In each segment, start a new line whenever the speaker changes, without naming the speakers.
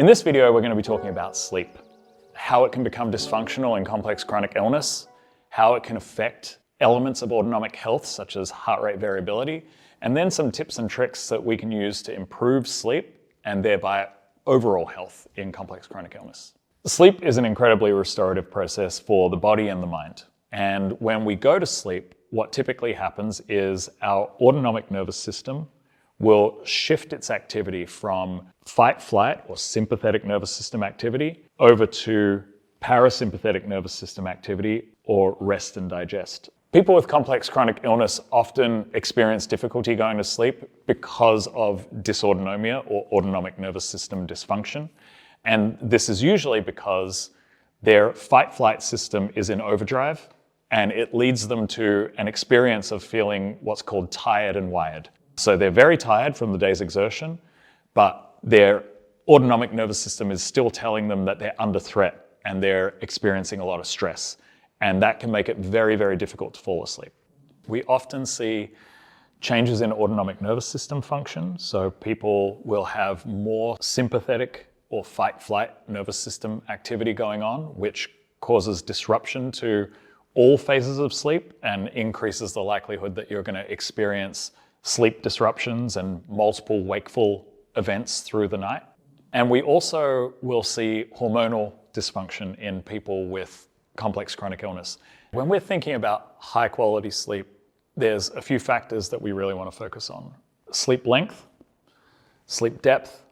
In this video, we're going to be talking about sleep, how it can become dysfunctional in complex chronic illness, how it can affect elements of autonomic health, such as heart rate variability, and then some tips and tricks that we can use to improve sleep and thereby overall health in complex chronic illness. Sleep is an incredibly restorative process for the body and the mind. And when we go to sleep, what typically happens is our autonomic nervous system will shift its activity from fight, flight, or sympathetic nervous system activity over to parasympathetic nervous system activity, or rest and digest. People with complex chronic illness often experience difficulty going to sleep because of dysautonomia, or autonomic nervous system dysfunction. And this is usually because their fight-flight system is in overdrive, and it leads them to an experience of feeling what's called tired and wired. So they're very tired from the day's exertion, but their autonomic nervous system is still telling them that they're under threat and they're experiencing a lot of stress. And that can make it very, very difficult to fall asleep. We often see changes in autonomic nervous system function. So people will have more sympathetic or fight-flight nervous system activity going on, which causes disruption to all phases of sleep and increases the likelihood that you're going to experience sleep disruptions and multiple wakeful events through the night. And we also will see hormonal dysfunction in people with complex chronic illness. When we're thinking about high quality sleep, there's a few factors that we really want to focus on: sleep length, sleep depth,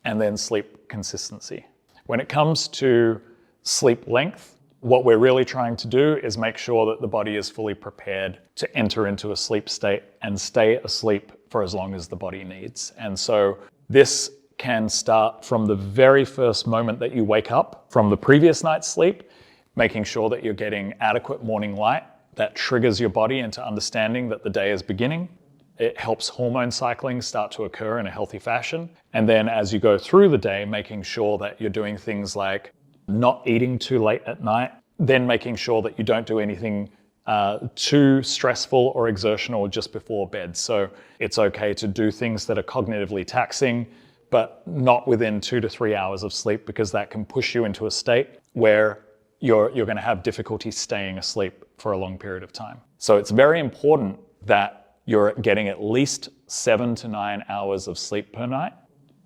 and then sleep consistency. When it comes to sleep length, what we're really trying to do is make sure that the body is fully prepared to enter into a sleep state and stay asleep for as long as the body needs. And so this can start from the very first moment that you wake up from the previous night's sleep, making sure that you're getting adequate morning light that triggers your body into understanding that the day is beginning. It helps hormone cycling start to occur in a healthy fashion. And then as you go through the day, making sure that you're doing things like not eating too late at night, then making sure that you don't do anything too stressful or exertional just before bed. So it's okay to do things that are cognitively taxing, but not within 2 to 3 hours of sleep, because that can push you into a state where you're going to have difficulty staying asleep for a long period of time. So it's very important that you're getting at least 7 to 9 hours of sleep per night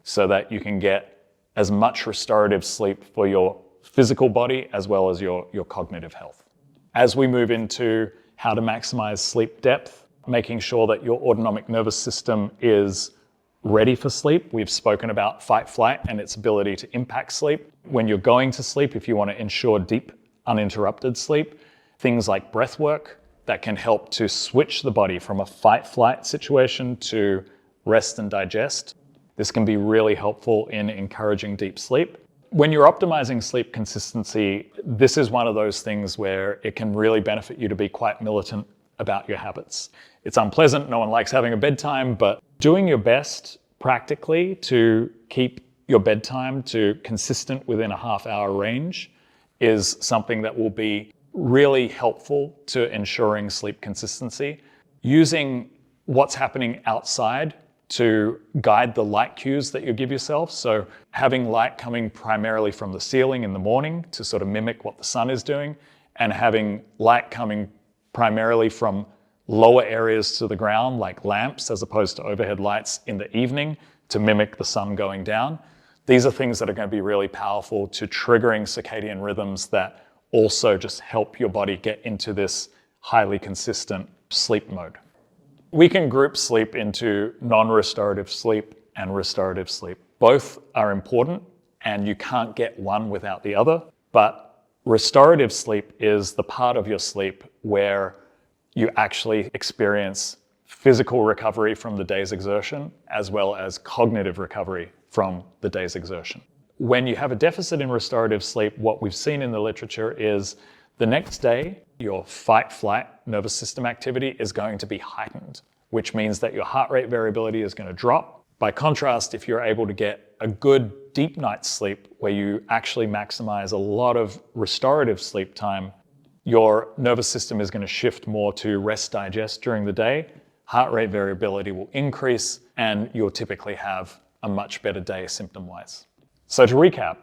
so that you can get as much restorative sleep for your physical body as well as your cognitive health. As we move into how to maximize sleep depth, making sure that your autonomic nervous system is ready for sleep. We've spoken about fight-flight and its ability to impact sleep. When you're going to sleep, if you want to ensure deep, uninterrupted sleep, things like breathwork that can help to switch the body from a fight-flight situation to rest and digest. This can be really helpful in encouraging deep sleep. When you're optimizing sleep consistency, this is one of those things where it can really benefit you to be quite militant about your habits. It's unpleasant, no one likes having a bedtime, but doing your best practically to keep your bedtime to consistent within a half-hour range is something that will be really helpful to ensuring sleep consistency. Using what's happening outside to guide the light cues that you give yourself. So having light coming primarily from the ceiling in the morning to sort of mimic what the sun is doing, and having light coming primarily from lower areas to the ground, like lamps, as opposed to overhead lights in the evening to mimic the sun going down. These are things that are going to be really powerful to triggering circadian rhythms that also just help your body get into this highly consistent sleep mode. We can group sleep into non-restorative sleep and restorative sleep. Both are important, and you can't get one without the other. But restorative sleep is the part of your sleep where you actually experience physical recovery from the day's exertion, as well as cognitive recovery from the day's exertion. When you have a deficit in restorative sleep, what we've seen in the literature is the next day, your fight-flight nervous system activity is going to be heightened, which means that your heart rate variability is going to drop. By contrast, if you're able to get a good deep night's sleep where you actually maximize a lot of restorative sleep time, your nervous system is going to shift more to rest digest during the day. Heart rate variability will increase, and you'll typically have a much better day symptom-wise. So to recap,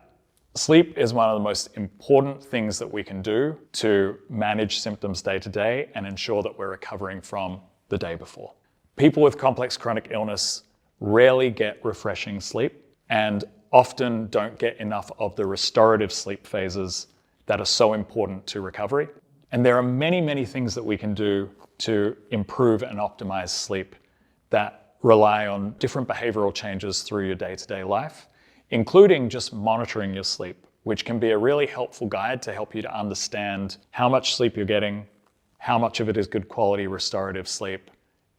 sleep is one of the most important things that we can do to manage symptoms day to day and ensure that we're recovering from the day before. People with complex chronic illness rarely get refreshing sleep and often don't get enough of the restorative sleep phases that are so important to recovery. And there are many, many things that we can do to improve and optimize sleep that rely on different behavioral changes through your day-to-day life, including just monitoring your sleep, which can be a really helpful guide to help you to understand how much sleep you're getting, how much of it is good quality restorative sleep,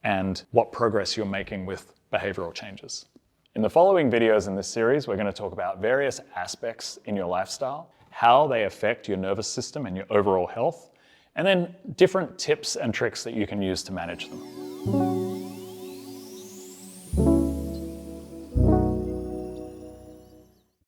and what progress you're making with behavioral changes. In the following videos in this series, we're going to talk about various aspects in your lifestyle, how they affect your nervous system and your overall health, and then different tips and tricks that you can use to manage them.